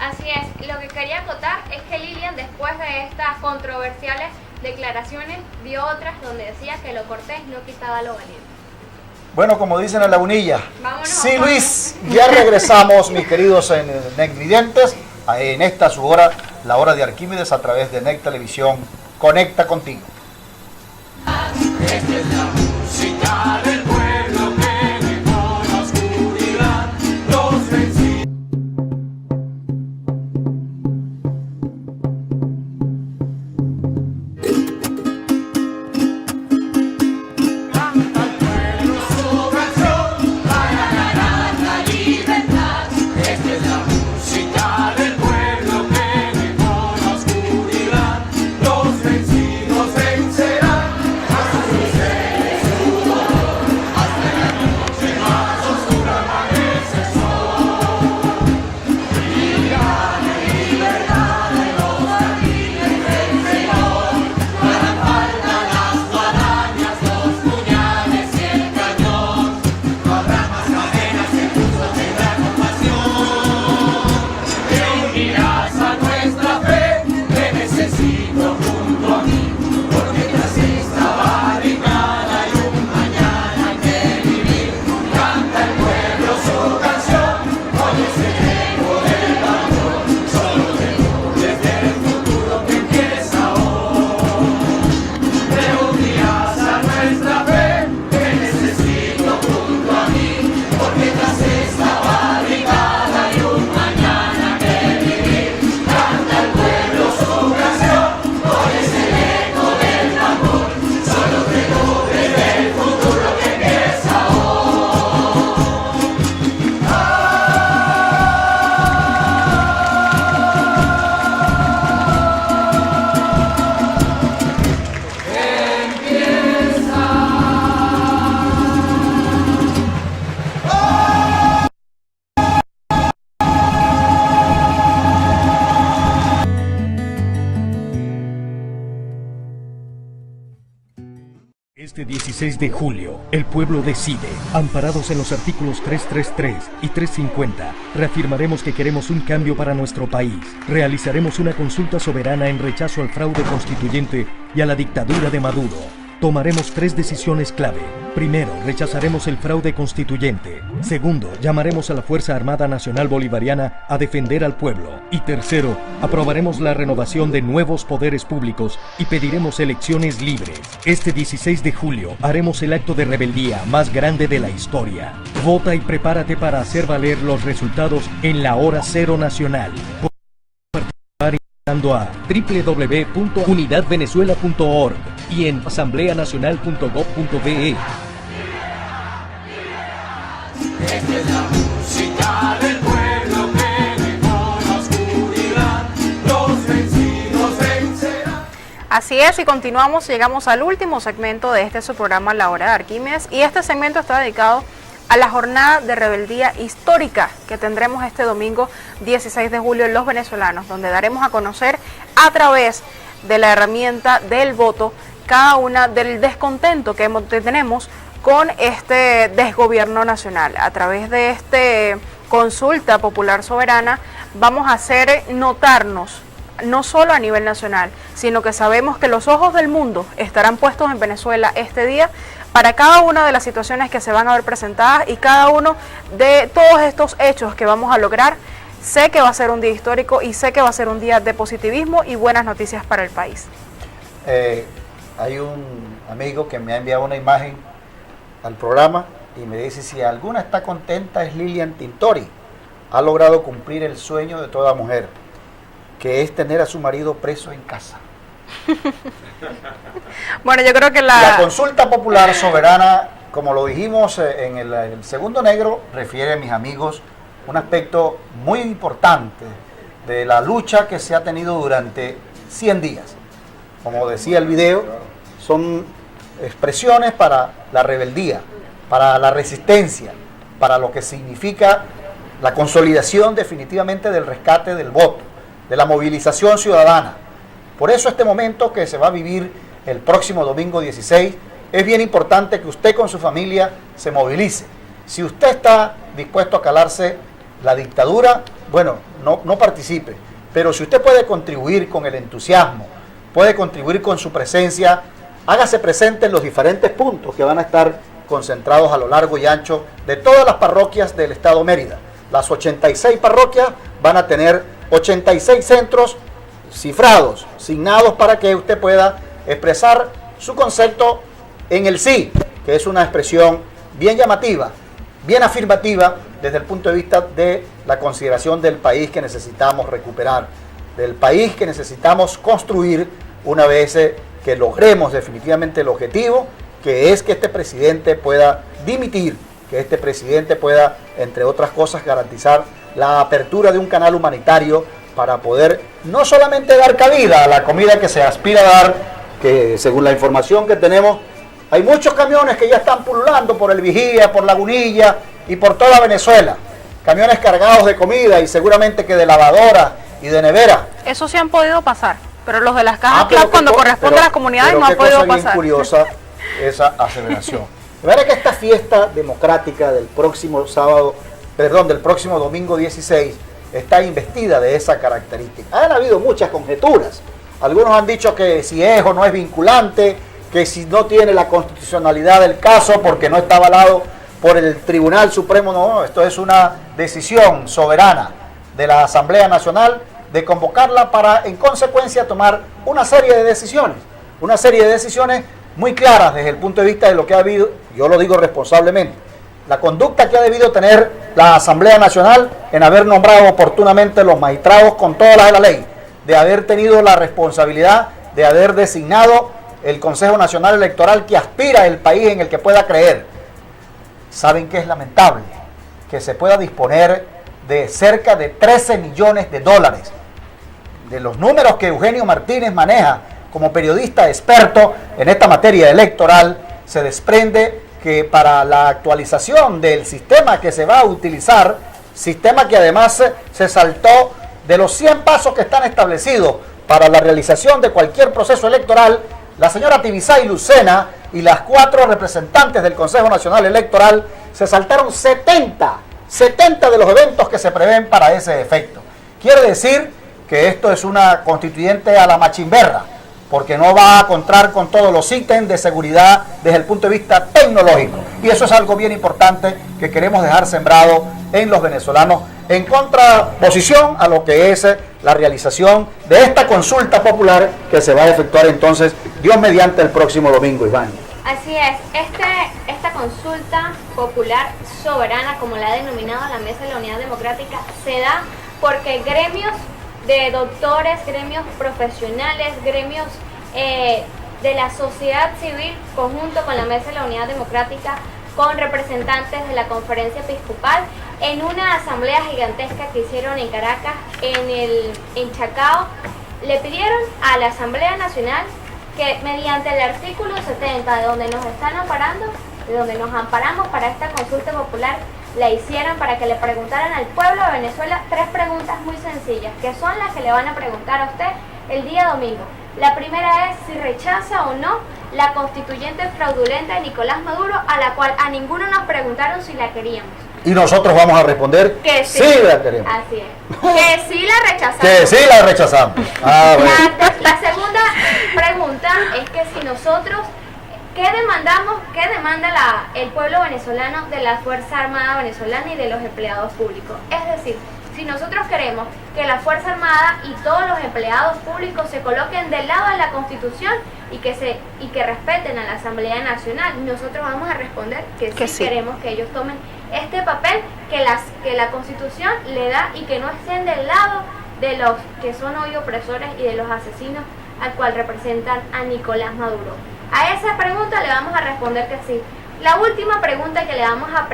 Así es, lo que quería acotar es que Lilian, después de estas controversiales declaraciones, dio otras donde decía que lo cortés no quitaba lo valiente. Bueno, como dicen en Lagunilla, Vámonos. sí, Luis, ya regresamos, mis queridos NEC-videntes, en esta su hora, la hora de Arquímedes, a través de NEC Televisión. Conecta contigo. Esta es la música del pueblo que dejó la oscuridad, los vencidos. Canta el pueblo su canción para ganar la libertad. Esta es la música del pueblo que dejó la oscuridad, los vencidos vencerán. Este 16 de julio, el pueblo decide. Amparados en los artículos 333 y 350, reafirmaremos que queremos un cambio para nuestro país. Realizaremos una consulta soberana en rechazo al fraude constituyente y a la dictadura de Maduro. Tomaremos 3 decisiones clave. Primero, rechazaremos el fraude constituyente. Segundo, llamaremos a la Fuerza Armada Nacional Bolivariana a defender al pueblo. Y tercero, aprobaremos la renovación de nuevos poderes públicos y pediremos elecciones libres. Este 16 de julio haremos el acto de rebeldía más grande de la historia. Vota y prepárate para hacer valer los resultados en la hora cero nacional. Ingresando a www.unidadvenezuela.org y en asambleanacional.gov.be. Esta es la música del pueblo que dejó la oscuridad, los vencidos vencerán. Así es, y continuamos, llegamos al último segmento de su programa La Hora de Arquímedes, y este segmento está dedicado a la jornada de rebeldía histórica que tendremos este domingo 16 de julio en Los Venezolanos, donde daremos a conocer a través de la herramienta del voto cada una del descontento que tenemos con este desgobierno nacional. A través de consulta popular soberana vamos a hacer notarnos, no solo a nivel nacional, sino que sabemos que los ojos del mundo estarán puestos en Venezuela este día para cada una de las situaciones que se van a ver presentadas y cada uno de todos estos hechos que vamos a lograr. Sé que va a ser un día histórico y sé que va a ser un día de positivismo y buenas noticias para el país. Hay un amigo que me ha enviado una imagen al programa y me dice: si alguna está contenta es Lilian Tintori. Ha logrado cumplir el sueño de toda mujer, que es tener a su marido preso en casa. Bueno, yo creo que la consulta popular soberana, como lo dijimos en el segundo negro, refiere, mis amigos, un aspecto muy importante de la lucha que se ha tenido durante 100 días. Como decía el video, son expresiones para la rebeldía, para la resistencia, para lo que significa la consolidación definitivamente del rescate del voto, de la movilización ciudadana. Por eso este momento que se va a vivir el próximo domingo 16, es bien importante que usted con su familia se movilice. Si usted está dispuesto a calarse la dictadura, bueno, no participe. Pero si usted puede contribuir con el entusiasmo, puede contribuir con su presencia, hágase presente en los diferentes puntos que van a estar concentrados a lo largo y ancho de todas las parroquias del Estado Mérida. Las 86 parroquias van a tener 86 centros cifrados, signados, para que usted pueda expresar su concepto en el sí, que es una expresión bien llamativa, bien afirmativa desde el punto de vista de la consideración del país que necesitamos recuperar, del país que necesitamos construir una vez que logremos definitivamente el objetivo, que es que este presidente pueda dimitir, que este presidente pueda, entre otras cosas, garantizar la apertura de un canal humanitario para poder no solamente dar cabida a la comida que se aspira a dar, que según la información que tenemos, hay muchos camiones que ya están pululando por el Vigía, por Lagunilla y por toda Venezuela. Camiones cargados de comida y seguramente que de lavadora y de nevera. Eso sí han podido pasar, pero los de las cajas claro, cuando corresponde a las comunidades no han podido pasar. Bien curiosa esa aseveración. De verdad que esta fiesta democrática del próximo del próximo domingo 16 está investida de esa característica. Han habido muchas conjeturas. Algunos han dicho que si es o no es vinculante, que si no tiene la constitucionalidad del caso porque no está avalado por el Tribunal Supremo. No, esto es una decisión soberana de la Asamblea Nacional de convocarla para, en consecuencia, tomar una serie de decisiones muy claras desde el punto de vista de lo que ha habido, yo lo digo responsablemente, la conducta que ha debido tener la Asamblea Nacional en haber nombrado oportunamente los magistrados con todas las de la ley, de haber tenido la responsabilidad de haber designado el Consejo Nacional Electoral que aspira el país en el que pueda creer. Saben que es lamentable que se pueda disponer de cerca de 13 millones de dólares. De los números que Eugenio Martínez maneja como periodista experto en esta materia electoral, se desprende que para la actualización del sistema que se va a utilizar, sistema que además se saltó de los 100 pasos que están establecidos para la realización de cualquier proceso electoral, la señora Tibisay Lucena y las 4 representantes del Consejo Nacional Electoral se saltaron 70 de los eventos que se prevén para ese efecto. Quiere decir que esto es una constituyente a la machimberra, porque no va a contar con todos los ítems de seguridad desde el punto de vista tecnológico. Y eso es algo bien importante que queremos dejar sembrado en los venezolanos, en contraposición a lo que es la realización de esta consulta popular que se va a efectuar entonces, Dios mediante, el próximo domingo, Iván. Así es, esta consulta popular soberana, como la ha denominado la Mesa de la Unidad Democrática, se da porque gremios de doctores, gremios profesionales, gremios de la sociedad civil, conjunto con la Mesa de la Unidad Democrática, con representantes de la Conferencia Episcopal, en una asamblea gigantesca que hicieron en Caracas, en Chacao, le pidieron a la Asamblea Nacional que mediante el artículo 70, de donde nos están amparando, de donde nos amparamos para esta consulta popular, la hicieron para que le preguntaran al pueblo de Venezuela 3 preguntas muy sencillas, que son las que le van a preguntar a usted el día domingo. La primera es si rechaza o no la constituyente fraudulenta de Nicolás Maduro, a la cual a ninguno nos preguntaron si la queríamos. Y nosotros vamos a responder Que sí. la queremos. Así es. Que sí la rechazamos. Que sí la rechazamos. Ah, bueno. La segunda pregunta es que si nosotros, ¿qué demandamos, qué demanda el pueblo venezolano de la Fuerza Armada venezolana y de los empleados públicos? Es decir, si nosotros queremos que la Fuerza Armada y todos los empleados públicos se coloquen del lado de la Constitución y que respeten a la Asamblea Nacional, nosotros vamos a responder que sí queremos que ellos tomen este papel que la Constitución le da y que no estén del lado de los que son hoy opresores y de los asesinos al cual representan a Nicolás Maduro. A esa pregunta le vamos a responder que sí. La última pregunta que le vamos a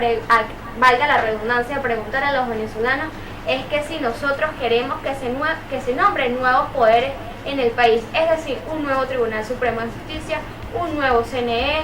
valga la redundancia, preguntar a los venezolanos es que si nosotros queremos que se nombren nuevos poderes en el país, es decir, un nuevo Tribunal Supremo de Justicia, un nuevo CNE,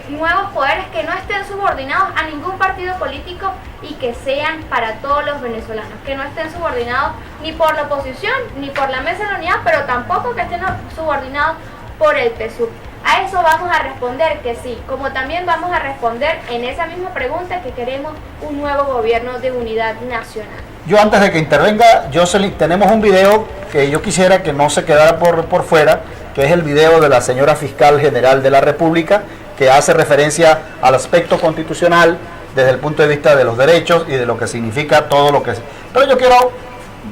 nuevos poderes que no estén subordinados a ningún partido político y que sean para todos los venezolanos, que no estén subordinados ni por la oposición ni por la Mesa de la Unidad, pero tampoco que estén subordinados por el PSUV. A eso vamos a responder que sí, como también vamos a responder en esa misma pregunta que queremos un nuevo gobierno de unidad nacional. Yo antes de que intervenga, Jocelyn, tenemos un video que yo quisiera que no se quedara por fuera, que es el video de la señora Fiscal General de la República, que hace referencia al aspecto constitucional desde el punto de vista de los derechos y de lo que significa todo lo que es. Pero yo quiero,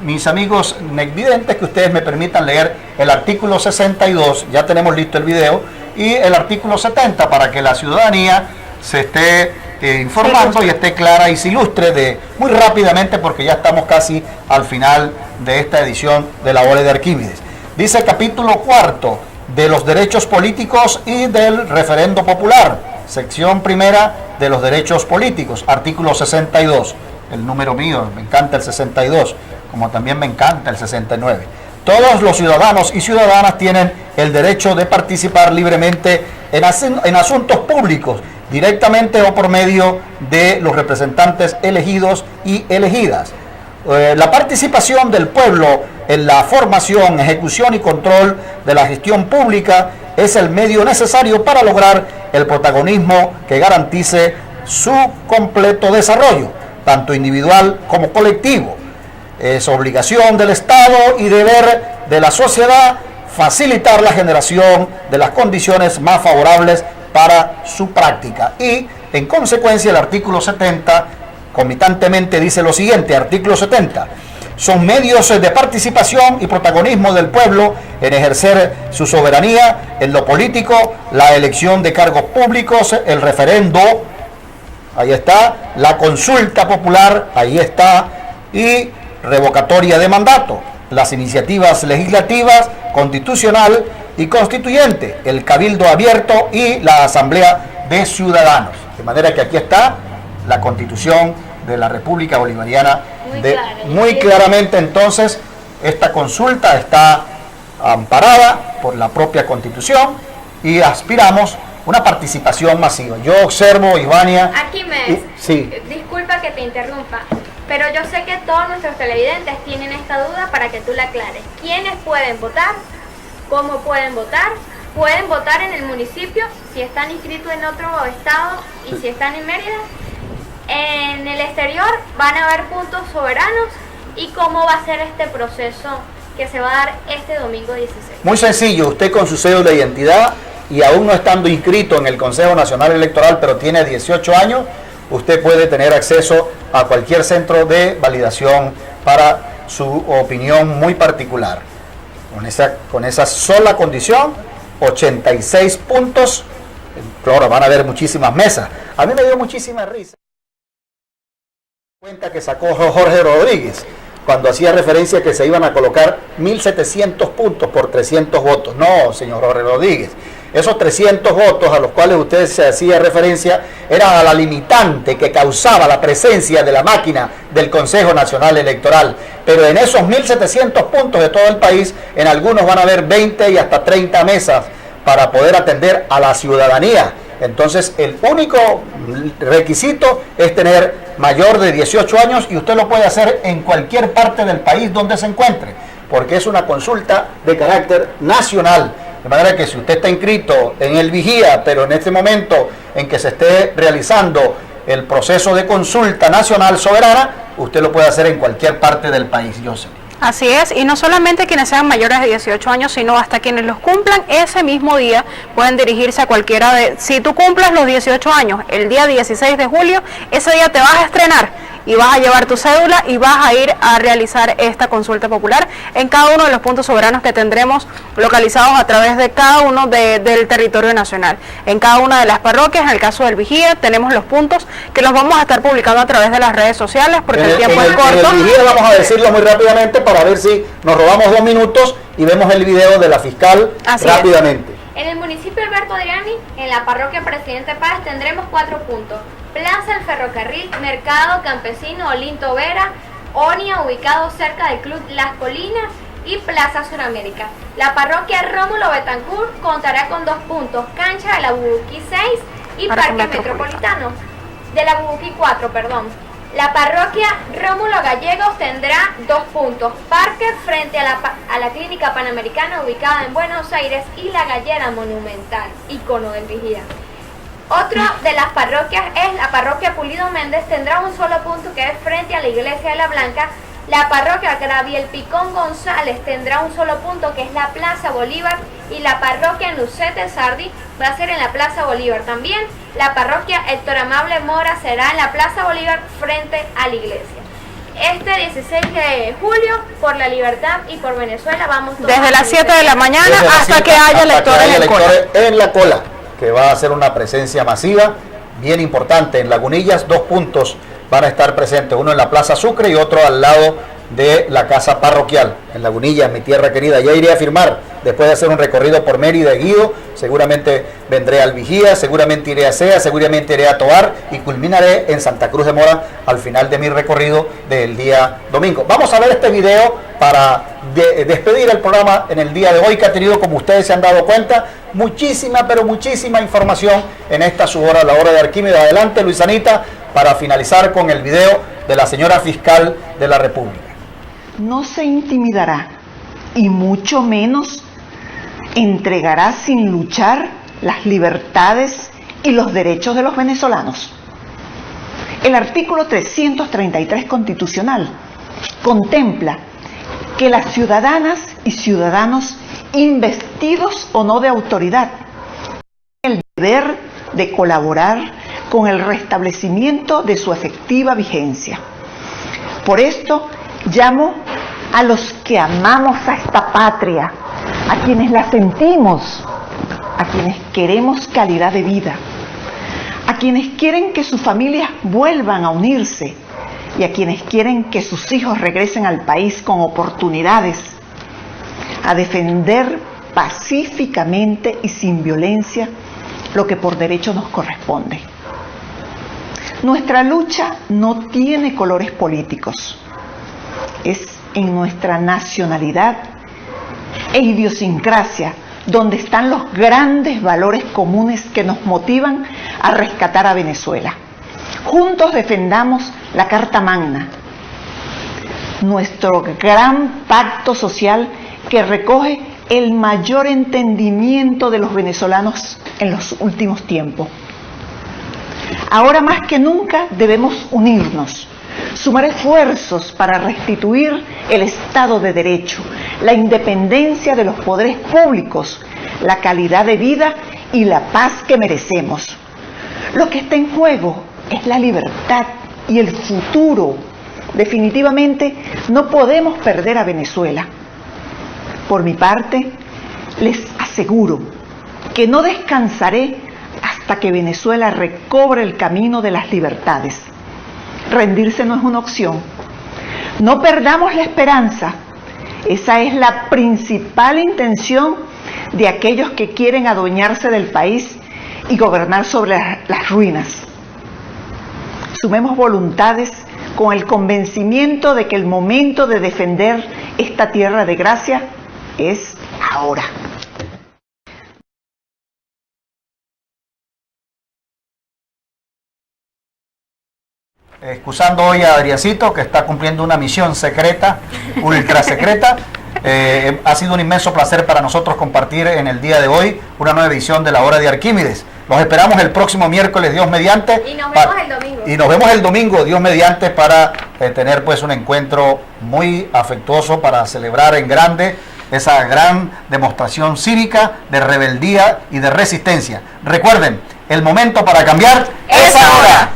mis amigos necvidentes, que ustedes me permitan leer el artículo 62, ya tenemos listo el video, y el artículo 70 para que la ciudadanía se esté informando y esté clara y se ilustre muy rápidamente, porque ya estamos casi al final de esta edición de la Hora de Arquímedes. Dice capítulo 4 de los derechos políticos y del referendo popular, sección primera de los derechos políticos, artículo 62, el número mío, me encanta el 62, como también me encanta el 69. Todos los ciudadanos y ciudadanas tienen el derecho de participar libremente en asuntos públicos, directamente o por medio de los representantes elegidos y elegidas. La participación del pueblo en la formación, ejecución y control de la gestión pública es el medio necesario para lograr el protagonismo que garantice su completo desarrollo, tanto individual como colectivo. Es obligación del Estado y deber de la sociedad facilitar la generación de las condiciones más favorables para su práctica. Y, en consecuencia, el artículo 70 comitantemente dice lo siguiente: artículo 70. Son medios de participación y protagonismo del pueblo en ejercer su soberanía en lo político, la elección de cargos públicos, el referendo, ahí está, la consulta popular, ahí está, y revocatoria de mandato, las iniciativas legislativas, constitucional y constituyente, el cabildo abierto y la asamblea de ciudadanos. De manera que aquí está la Constitución de la República Bolivariana. Muy claramente, entonces, esta consulta está amparada por la propia Constitución y aspiramos una participación masiva. Yo observo, Ivania... Arquímedes, sí. Disculpa que te interrumpa, pero yo sé que todos nuestros televidentes tienen esta duda para que tú la aclares. ¿Quiénes pueden votar? ¿Cómo pueden votar? ¿Pueden votar en el municipio si están inscritos en otro estado y si están en Mérida? En el exterior van a haber puntos soberanos. ¿Y cómo va a ser este proceso que se va a dar este domingo 16? Muy sencillo, usted con su cédula de identidad y aún no estando inscrito en el Consejo Nacional Electoral, pero tiene 18 años, usted puede tener acceso a cualquier centro de validación para su opinión muy particular. Con esa sola condición, 86 puntos, claro, van a haber muchísimas mesas. A mí me dio muchísima risa cuenta que sacó Jorge Rodríguez cuando hacía referencia que se iban a colocar 1.700 puntos por 300 votos. No, señor Jorge Rodríguez, esos 300 votos a los cuales usted se hacía referencia eran a la limitante que causaba la presencia de la máquina del Consejo Nacional Electoral. Pero en esos 1.700 puntos de todo el país, en algunos van a haber 20 y hasta 30 mesas para poder atender a la ciudadanía. Entonces, el único requisito es tener mayor de 18 años y usted lo puede hacer en cualquier parte del país donde se encuentre, porque es una consulta de carácter nacional. De manera que si usted está inscrito en el Vigía, pero en este momento en que se esté realizando el proceso de consulta nacional soberana, usted lo puede hacer en cualquier parte del país, Jocelyn. Así es, y no solamente quienes sean mayores de 18 años, sino hasta quienes los cumplan ese mismo día pueden dirigirse a cualquiera de... Si tú cumples los 18 años el día 16 de julio, ese día te vas a estrenar y vas a llevar tu cédula y vas a ir a realizar esta consulta popular en cada uno de los puntos soberanos que tendremos localizados a través de cada uno del territorio nacional. En cada una de las parroquias, en el caso del Vigía, tenemos los puntos que los vamos a estar publicando a través de las redes sociales porque el tiempo es corto. En el Vigía vamos a decirlo muy rápidamente para ver si nos robamos 2 minutos y vemos el video de la fiscal rápidamente. En el municipio Alberto Adriani, en la parroquia Presidente Páez, tendremos 4 puntos. Plaza El Ferrocarril, Mercado Campesino Olinto Vera, Onia, ubicado cerca del Club Las Colinas, y Plaza Suramérica. La parroquia Rómulo Betancourt contará con 2 puntos, cancha de la Bubuquí 6 y Parque Metropolitano, de la Bubuquí 4, perdón. La parroquia Rómulo Gallegos tendrá 2 puntos, parque frente a la Clínica Panamericana ubicada en Buenos Aires y la Gallera Monumental, icono del Vigía. Otra de las parroquias es la parroquia Pulido Méndez, tendrá un solo punto que es frente a la iglesia de la Blanca. La parroquia Graviel Picón González tendrá un solo punto que es la Plaza Bolívar, y la parroquia Nucete Sardi va a ser en la Plaza Bolívar también. La parroquia Héctor Amable Mora será en la Plaza Bolívar frente a la iglesia. Este 16 de julio, por la libertad y por Venezuela, vamos todos desde las 7 de la mañana hasta que haya electores en la cola, que va a ser una presencia masiva, bien importante. En Lagunillas 2 puntos van a estar presentes, uno en la Plaza Sucre y otro al lado de la casa parroquial. En Lagunillas, mi tierra querida, ya iré a firmar, después de hacer un recorrido por Mérida y Guido, seguramente vendré al Vigía, seguramente iré a Sea, seguramente iré a Tovar y culminaré en Santa Cruz de Mora al final de mi recorrido del día domingo. Vamos a ver este video para despedir el programa en el día de hoy, que ha tenido, como ustedes se han dado cuenta, muchísima, pero muchísima información en esta su hora, la hora de Arquímedes. Adelante, Luisanita, para finalizar con el video de la señora fiscal de la República. No se intimidará y mucho menos entregará sin luchar las libertades y los derechos de los venezolanos. El artículo 333 constitucional contempla que las ciudadanas y ciudadanos investidos o no de autoridad tienen el deber de colaborar con el restablecimiento de su efectiva vigencia. Por esto llamo a los que amamos a esta patria, a quienes la sentimos, a quienes queremos calidad de vida, a quienes quieren que sus familias vuelvan a unirse y a quienes quieren que sus hijos regresen al país con oportunidades, a defender pacíficamente y sin violencia lo que por derecho nos corresponde. Nuestra lucha no tiene colores políticos, es en nuestra nacionalidad e idiosincrasia donde están los grandes valores comunes que nos motivan a rescatar a Venezuela. Juntos defendamos la Carta Magna, nuestro gran pacto social que recoge el mayor entendimiento de los venezolanos en los últimos tiempos. Ahora más que nunca debemos unirnos, sumar esfuerzos para restituir el Estado de Derecho, la independencia de los poderes públicos, la calidad de vida y la paz que merecemos. Lo que está en juego es la libertad y el futuro. Definitivamente no podemos perder a Venezuela. Por mi parte, les aseguro que no descansaré hasta que Venezuela recobre el camino de las libertades. Rendirse no es una opción. No perdamos la esperanza. Esa es la principal intención de aquellos que quieren adueñarse del país y gobernar sobre las ruinas. Sumemos voluntades con el convencimiento de que el momento de defender esta tierra de gracia es ahora. Excusando hoy a Adriancito, que está cumpliendo una misión secreta, ultra secreta. Ha sido un inmenso placer para nosotros compartir en el día de hoy una nueva edición de la Hora de Arquímedes. Los esperamos el próximo miércoles, Dios mediante. Y nos vemos el domingo. Y nos vemos el domingo, Dios mediante, para tener pues un encuentro muy afectuoso para celebrar en grande esa gran demostración cívica de rebeldía y de resistencia. Recuerden, el momento para cambiar es ahora.